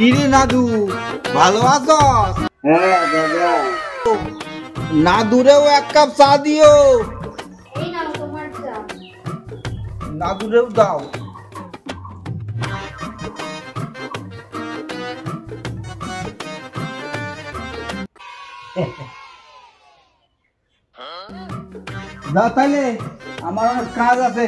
কিরে নাদু, ভালো আছস? হ্যাঁ দাদা। নাদুরেও এক কাপ চা দিও। এই নাও তোমার চা। নাদুরেও দাও। দাও তাইলে, আমার অনেক কাজ আছে।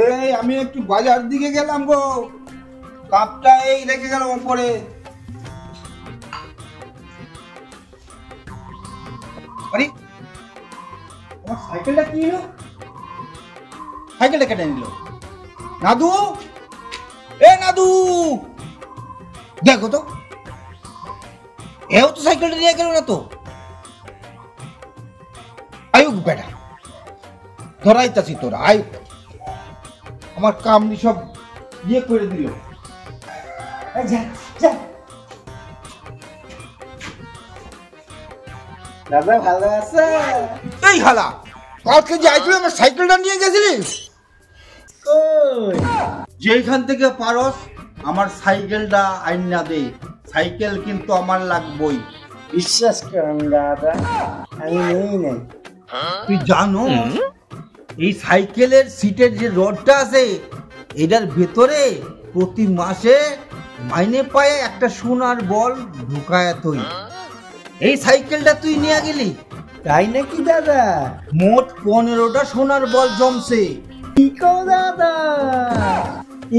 এই আমি একটু বাজার দিকে গেলাম গো, কাপটা এই রেখে গেল উপরে। আরে আমার সাইকেলটা কি হলো? সাইকেলটা কেটে নিল। নাদু, এ নাদু, দেখো তো, এও তো সাইকেলটা নিয়ে গেল না তো। আয়ুক বেটা, ধরাইতাছি তোরা, আয়ুক। আমার কামড়ি সব ইয়ে করে দিল। দাদা ভালো আছে? এই হালা, কালকে যে আইছিল আমার সাইকেলটা নিয়ে গেছিলিস? যেখান থেকে পারস আমার সাইকেলটা আইনা দে। সাইকেল কিন্তু আমার লাগবই। বিশ্বাস করেন দাদা, আমি নেই নাই। তুই জানো এই সাইকেলের সিটের যে রডটা আছে এটার ভেতরে প্রতি মাসে মাইনে পায় একটা সোনার বল ঢুকায়। তুই এই সাইকেলটা তুই নিয়ে গেলি, তাই নাকি দাদা? মোট 15টা সোনার বল জমছে। কি কও দাদা,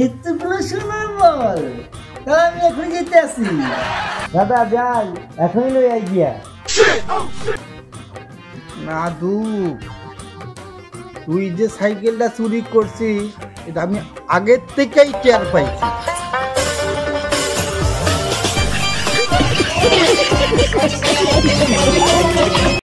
এতগুলো সোনার বল? তাহলে আমি এখন যেতে আসি। দাদা যাই, এখনই লই আই গিয়া। নাদু, তুই যে সাইকেলটা চুরি করছিস এটা আমি আগের থেকেই টের পাইছি।